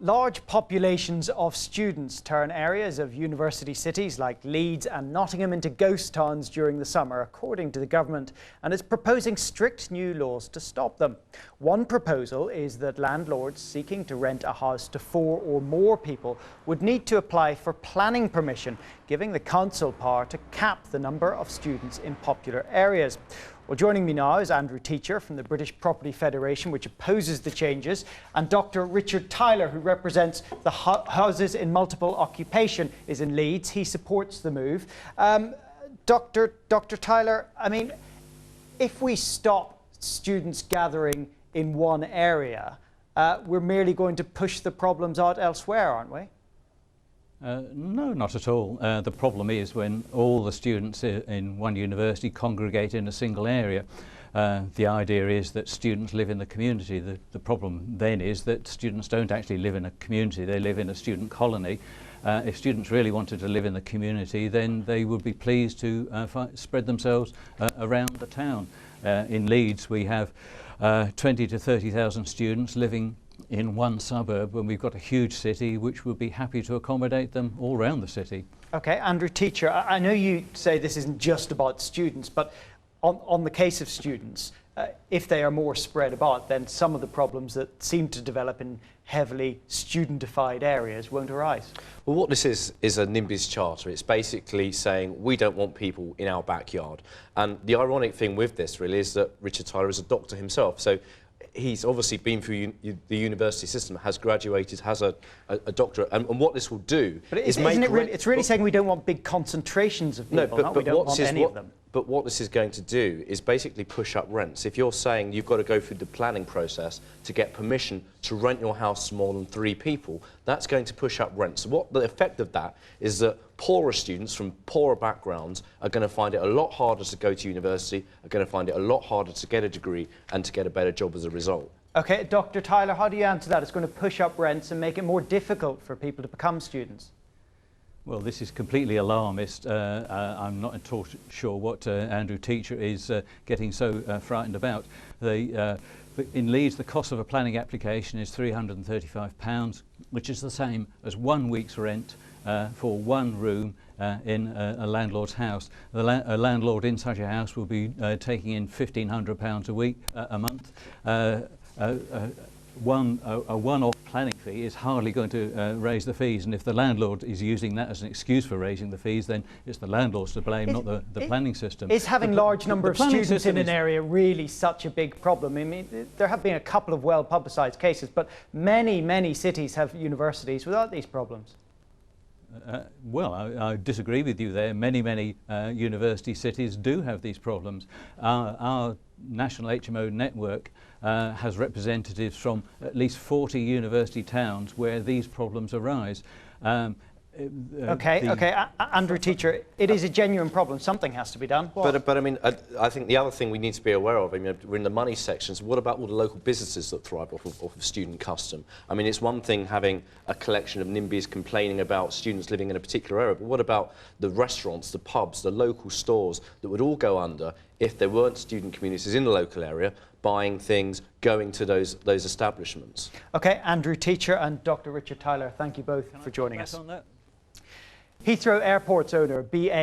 Large populations of students turn areas of university cities like Leeds and Nottingham into ghost towns during the summer, according to the government, and is proposing strict new laws to stop them. One proposal is that landlords seeking to rent a house to 4 or more people would need to apply for planning permission, giving the council power to cap the number of students in popular areas. Well, joining me now is Andrew Teacher from the British Property Federation, which opposes the changes, and Dr. Richard Tyler, who represents the Houses in Multiple Occupation, is in Leeds. He supports the move. Dr. Tyler, I mean, if we stop students gathering in one area, we're merely going to push the problems out elsewhere, aren't we? No, not at all. The problem is when all the students in one university congregate in a single area. The idea is that students live in the community. The problem then is that students don't actually live in a community, they live in a student colony. If students really wanted to live in the community, then they would be pleased to spread themselves around the town. In Leeds we have 20 to 30,000 students living in one suburb, when we've got a huge city which would be happy to accommodate them all around the city. Okay, Andrew Teacher, I know you say this isn't just about students, but on the case of students, if they are more spread about, then some of the problems that seem to develop in heavily studentified areas won't arise. Well, what this is a NIMBYs charter. It's basically saying we don't want people in our backyard. And the ironic thing with this really is that Richard Tyler is a doctor himself. So he's obviously been through the university system, has graduated, has a doctorate, and what this will do is make... It's really saying we don't want big concentrations of people, no, but we don't want any of them. But what this is going to do is basically push up rents. If you're saying you've got to go through the planning process to get permission to rent your house to more than 3 people, that's going to push up rents. So what the effect of that is that poorer students from poorer backgrounds are going to find it a lot harder to go to university, are going to find it a lot harder to get a degree and to get a better job as a result. OK, Dr. Tyler, how do you answer that? It's going to push up rents and make it more difficult for people to become students. Well, this is completely alarmist. I'm not at all sure what Andrew Teacher is getting so frightened about. In Leeds, the cost of a planning application is £335, which is the same as 1 week's rent for 1 room in a landlord's house. A landlord in such a house will be taking in £1,500 a week, a month. A one-off planning fee is hardly going to raise the fees, and if the landlord is using that as an excuse for raising the fees, then it's the landlords to blame, not the planning system. Is having large number of students in an area really such a big problem? I mean, there have been a couple of well-publicised cases, but many cities have universities without these problems. Well, I disagree with you there. Many university cities do have these problems. Our national HMO network has representatives from at least 40 university towns where these problems arise. Okay, Andrew Teacher, it is a genuine problem. Something has to be done. But I mean, I think the other thing we need to be aware of, I mean, we're in the money sections. What about all the local businesses that thrive off of student custom? I mean, it's one thing having a collection of NIMBYs complaining about students living in a particular area, but what about the restaurants, the pubs, the local stores that would all go under if there weren't student communities in the local area buying things, going to those establishments? Okay, Andrew Teacher and Dr. Richard Tyler, thank you both for joining us. Heathrow Airport's owner, BA